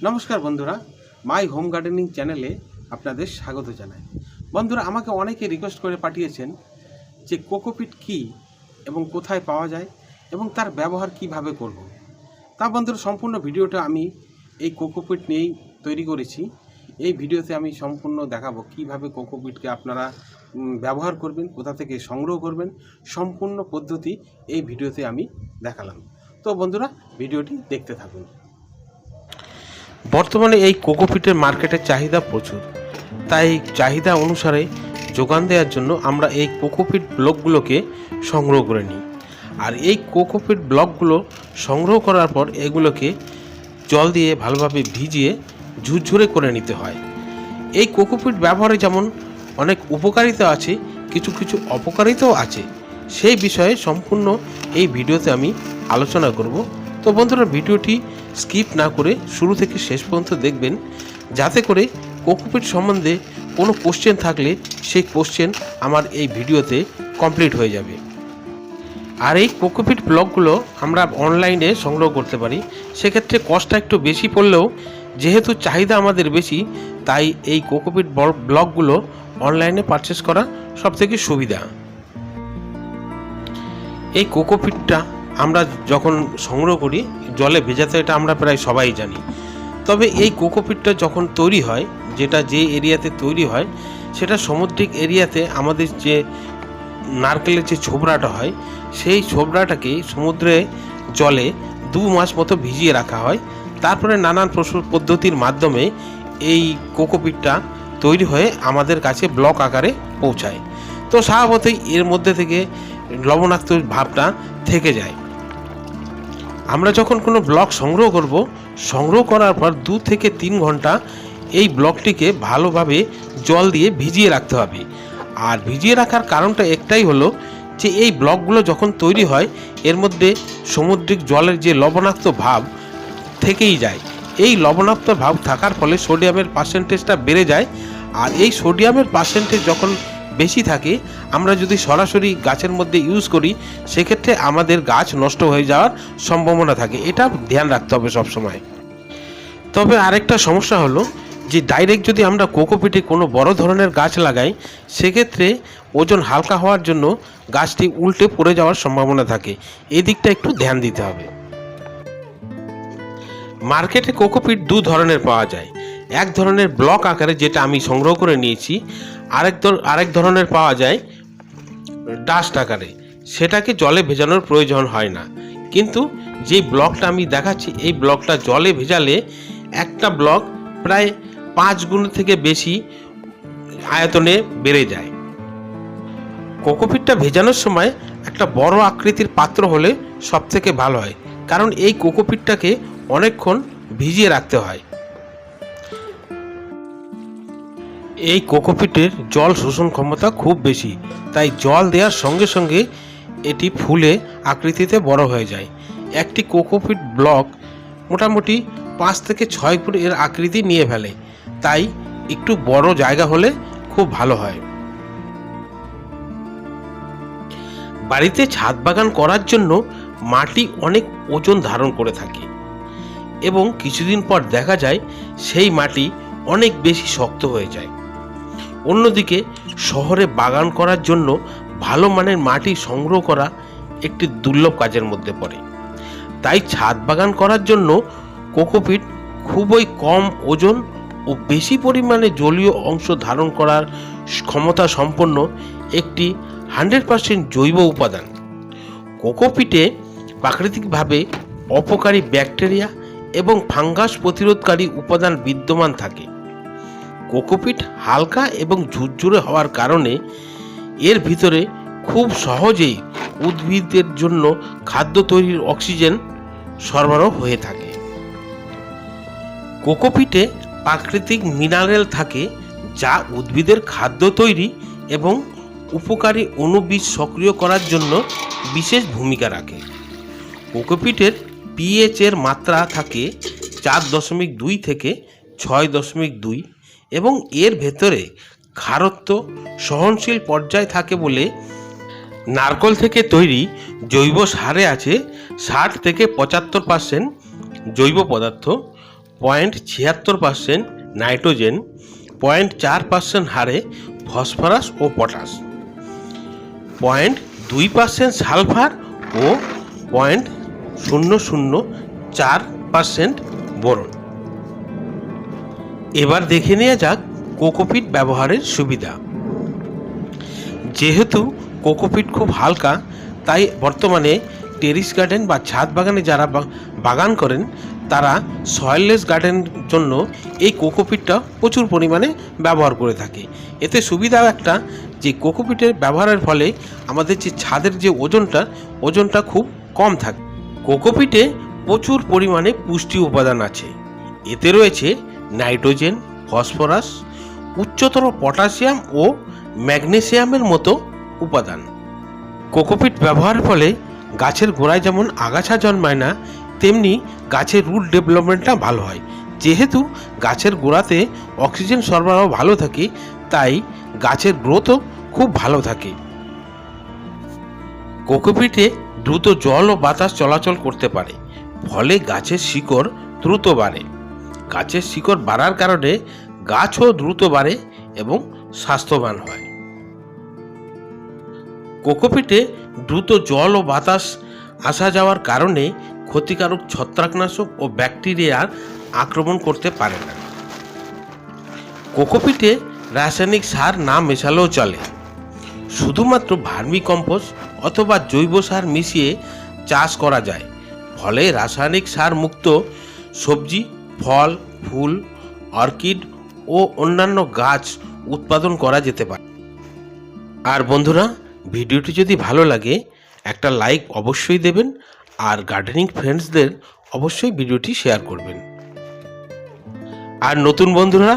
নমস্কার বন্ধুরা, my home gardening চ্যানেলে আপনাদের স্বাগত জানাই। বন্ধুরা, আমাকে অনেকে রিকোয়েস্ট করে পাঠিয়েছেন যে কোকোপিট কী এবং কোথায় পাওয়া যায় এবং তার ব্যবহার কিভাবে করব। তা বন্ধুরা, সম্পূর্ণ ভিডিওটা আমি এই কোকোপিট নিয়েই তৈরি করেছি। এই ভিডিওতে আমি সম্পূর্ণ দেখাবো কিভাবে কোকোপিটকে আপনারা ব্যবহার করবেন, কোথা থেকে সংগ্রহ করবেন, সম্পূর্ণ পদ্ধতি এই ভিডিওতে আমি দেখালাম। তো বন্ধুরা, ভিডিওটি দেখতে থাকুন। বর্তমানে এই কোকোপিটের মার্কেটের চাহিদা প্রচুর, তাই চাহিদা অনুসারে যোগান দেওয়ার জন্য আমরা এই কোকোপিট ব্লকগুলোকে সংগ্রহ করে নিই। আর এই কোকোপিট ব্লকগুলো সংগ্রহ করার পর এগুলোকে জল দিয়ে ভালোভাবে ভিজিয়ে ঝুরঝুরে করে নিতে হয়। এই কোকোপিট ব্যবহারে যেমন অনেক উপকারিতা আছে, কিছু কিছু অপকারিতাও আছে। সেই বিষয়ে সম্পূর্ণ এই ভিডিওতে আমি আলোচনা করব। তো বন্ধুরা, ভিডিওটি স্কিপ না করে শুরু থেকে শেষ পর্যন্ত দেখবেন, যাতে করে কোকোপিট সম্বন্ধে কোনো কোশ্চেন থাকলে সেই কোশ্চেন আমার এই ভিডিওতে কমপ্লিট হয়ে যাবে। আর এই কোকোপিট ব্লকগুলো আমরা অনলাইনে সংগ্রহ করতে পারি। সেক্ষেত্রে কস্টটা একটু বেশি পড়লেও যেহেতু চাহিদা আমাদের বেশি, তাই এই কোকোপিট ব্লকগুলো অনলাইনে পারচেস করা সবথেকে সুবিধা। এই কোকোপিটটা আমরা যখন সংগ্রহ করি জলে ভেজাতে, এটা আমরা প্রায় সবাই জানি। তবে এই কোকোপিটটা যখন তৈরি হয়, যেটা যে এরিয়াতে তৈরি হয় সেটা সামুদ্রিক এরিয়াতে আমাদের যে নারকেলের যে ছোবড়াটা হয়, সেই ছোবড়াটাকে সমুদ্রে জলে 2 মাস মতো ভিজিয়ে রাখা হয়। তারপরে নানান পদ্ধতির মাধ্যমে এই কোকোপিটটা তৈরি হয়ে আমাদের কাছে ব্লক আকারে পৌঁছায়। তো স্বভাবতই এর মধ্যে থেকে লবণাক্ত ভাবটা থেকে যায়। আমরা যখন কোনো ব্লক সংগ্রহ করার পর 2 থেকে 3 ঘন্টা এই ব্লকটিকে ভালোভাবে জল দিয়ে ভিজিয়ে রাখতে হবে। আর ভিজিয়ে রাখার কারণটা একটাই হলো যে এই ব্লকগুলো যখন তৈরি হয় এর মধ্যে সামুদ্রিক জলের যে লবণাক্ত ভাব থেকেই যায়। এই লবণাক্ত ভাব থাকার ফলে সোডিয়ামের পার্সেন্টেজটা বেড়ে যায়। আর এই সোডিয়ামের পার্সেন্টেজ যখন বেশি থাকে, আমরা যদি সরাসরি গাছের মধ্যে ইউজ করি সেক্ষেত্রে আমাদের গাছ নষ্ট হয়ে যাওয়ার সম্ভাবনা থাকে। এটা ধ্যান রাখতে হবে সবসময়। তবে আরেকটা সমস্যা হলো যে ডাইরেক্ট যদি আমরা কোকোপিটে কোনো বড় ধরনের গাছ লাগাই, সেক্ষেত্রে ওজন হালকা হওয়ার জন্য গাছটি উল্টে পড়ে যাওয়ার সম্ভাবনা থাকে। এই দিকটা একটু ধ্যান দিতে হবে। মার্কেটে কোকোপিট 2 ধরনের পাওয়া যায়। এক ধরনের ব্লক আকারে, যেটা আমি সংগ্রহ করে নিয়েছি। আরেক ধরনের পাওয়া যায় ডাস্ট আকারে, সেটাকে জলে ভেজানোর প্রয়োজন হয় না। কিন্তু যে ব্লকটা আমি দেখাচ্ছি, এই ব্লকটা জলে ভেজালে একটা ব্লক প্রায় 5 গুণ থেকে বেশি আয়তনে বেড়ে যায়। কোকোপিটটা ভেজানোর সময় একটা বড় আকৃতির পাত্র হলে সবথেকে ভালো হয়, কারণ এই কোকোপিটটাকে অনেকক্ষণ ভিজিয়ে রাখতে হয়। এই কোকোপিটের জল শোষণ ক্ষমতা খুব বেশি, তাই জল দেওয়ার সঙ্গে সঙ্গে এটি ফুলে আকৃতিতে বড় হয়ে যায়। একটি কোকোপিট ব্লক মোটামুটি 5 থেকে 6 ফুট এর আকৃতি নিয়ে ফেলে, তাই একটু বড় জায়গা হলে খুব ভালো হয়। বাড়িতে ছাদ বাগান করার জন্য মাটি অনেক ওজন ধারণ করে থাকে এবং কিছুদিন পর দেখা যায় সেই মাটি অনেক বেশি শক্ত হয়ে যায়। অন্যদিকে শহরে বাগান করার জন্য ভালো মানের মাটি সংগ্রহ করা একটি দুর্লভ কাজের মধ্যে পড়ে। তাই ছাদ বাগান করার জন্য কোকোপিট খুবই কম ওজন ও বেশি পরিমাণে জলীয় অংশ ধারণ করার ক্ষমতা সম্পন্ন একটি 100% জৈব উপাদান। কোকোপিটে প্রাকৃতিকভাবে অপকারী ব্যাকটেরিয়া এবং ফাঙ্গাস প্রতিরোধকারী উপাদান বিদ্যমান থাকে। কোকোপিট হালকা এবং ঝুরঝুরে হওয়ার কারণে এর ভিতরে খুব সহজেই উদ্ভিদের জন্য খাদ্য তৈরির অক্সিজেন সরবরাহ হয়ে থাকে। কোকোপিটে প্রাকৃতিক মিনারেল থাকে যা উদ্ভিদের খাদ্য তৈরি এবং উপকারী অণুবীজ সক্রিয় করার জন্য বিশেষ ভূমিকা রাখে। কোকোপিটের পিএইচ এর মাত্রা থাকে 4.2 থেকে 6.2 এবং এর ভেতরে ক্ষারত্ব সহনশীল পর্যায় থাকে বলে নারকেল থেকে তৈরি জৈব সারে আছে 60 থেকে 75% জৈব পদার্থ 0.76% নাইট্রোজেন, 0.4% হারে ফসফরাস ও পটাশ, 0.2% সালফার ও 0.004% বোরন। এবার দেখে নেওয়া যাক কোকোপিট ব্যবহারের সুবিধা। যেহেতু কোকোপিট খুব হালকা, তাই বর্তমানে টেরিস গার্ডেন বা ছাদ বাগানে যারা বাগান করেন তারা সয়েললেস গার্ডেনের জন্য এই কোকোপিটটা প্রচুর পরিমাণে ব্যবহার করে থাকে। এতে সুবিধা একটা যে কোকোপিটের ব্যবহারের ফলে আমাদের যে ছাদের যে ওজনটা খুব কম থাকে। কোকোপিটে প্রচুর পরিমাণে পুষ্টি উপাদান আছে। এতে রয়েছে নাইট্রোজেন, ফসফরাস, উচ্চতর পটাশিয়াম ও ম্যাগনেসিয়ামের মতো উপাদান। কোকোপিট ব্যবহারের ফলে গাছের গোড়ায় যেমন আগাছা জন্মায় না, তেমনি গাছের রুট ডেভেলপমেন্টটা ভালো হয়। যেহেতু গাছের গোড়াতে অক্সিজেন সরবরাহ ভালো থাকে, তাই গাছের গ্রোথও খুব ভালো থাকে। কোকোপিটে দ্রুত জল ও বাতাস চলাচল করতে পারে, ফলে গাছের শিকড় দ্রুত বাড়ে। গাছের শিকড় বাড়ার কারণে গাছও দ্রুত বাড়ে এবং স্বাস্থ্যবান হয়। কোকোপিটে দ্রুত জল ও বাতাস আসা যাওয়ার কারণে ক্ষতিকারক ছত্রাকনাশক ও ব্যাকটেরিয়ার আক্রমণ করতে পারে না। কোকোপিটে রাসায়নিক সার না মেশালেও চলে। শুধুমাত্র ভার্মি কম্পোস্ট অথবা জৈব সার মিশিয়ে চাষ করা যায়, ফলে রাসায়নিক সার মুক্ত সবজি, ফল, ফুল, অর্কিড ও অন্যান্য গাছ উৎপাদন করা যেতে পারে। আর বন্ধুরা, ভিডিওটি যদি ভালো লাগে একটা লাইক অবশ্যই দেবেন, আর গার্ডেনিং ফ্রেন্ডসদের অবশ্যই ভিডিওটি শেয়ার করবেন। আর নতুন বন্ধুরা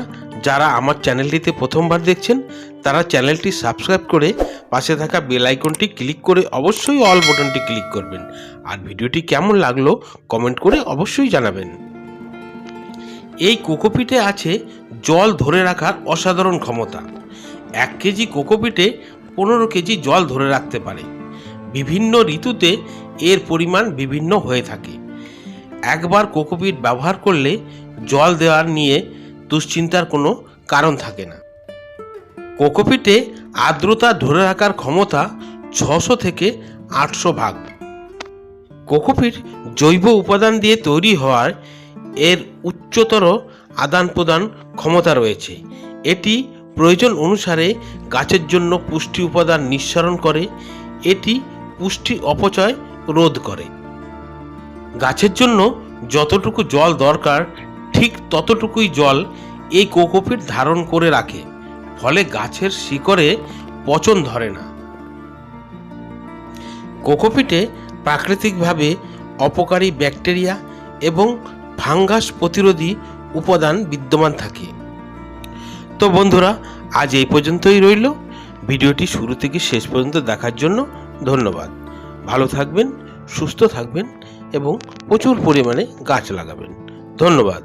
যারা আমার চ্যানেলটিতে প্রথমবার দেখছেন তারা চ্যানেলটি সাবস্ক্রাইব করে পাশে থাকা বেল আইকনটি ক্লিক করে অবশ্যই অল বাটনটি ক্লিক করবেন। আর ভিডিওটি কেমন লাগলো কমেন্ট করে অবশ্যই জানাবেন। এই কোকোপিটে আছে জল ধরে রাখার অসাধারণ ক্ষমতা। 1 কেজি কোকোপিটে 15 কেজি জল ধরে রাখতে পারে। বিভিন্ন ঋতুতে এর পরিমাণ বিভিন্ন হয়ে থাকে। একবার কোকোপিট ব্যবহার করলে জল দেওয়ার নিয়ে দুশ্চিন্তার কোনো কারণ থাকে না। কোকোপিটে আর্দ্রতা ধরে রাখার ক্ষমতা 600 থেকে 800 ভাগ। কোকোপিট জৈব উপাদান দিয়ে তৈরি হওয়ার এর উচ্চতর আদান প্রদান ক্ষমতা রয়েছে। এটি প্রয়োজন অনুসারে গাছের জন্য পুষ্টি উপাদান নিঃসরণ করে। এটি পুষ্টি অপচয় রোধ করে। গাছের জন্য যতটুকু জল দরকার ঠিক ততটুকুই জল এই কোকোপিট ধারণ করে রাখে, ফলে গাছের শিকড়ে পচন ধরে না। কোকোপিটে প্রাকৃতিকভাবে অপকারী ব্যাকটেরিয়া এবং ফাঙ্গাস প্রতিরোধী উপাদান বিদ্যমান থাকে। তো বন্ধুরা, আজ এই পর্যন্তই রইল। ভিডিওটি শুরু থেকে শেষ পর্যন্ত দেখার জন্য ধন্যবাদ। ভালো থাকবেন, সুস্থ থাকবেন এবং প্রচুর পরিমাণে গাছ লাগাবেন। ধন্যবাদ।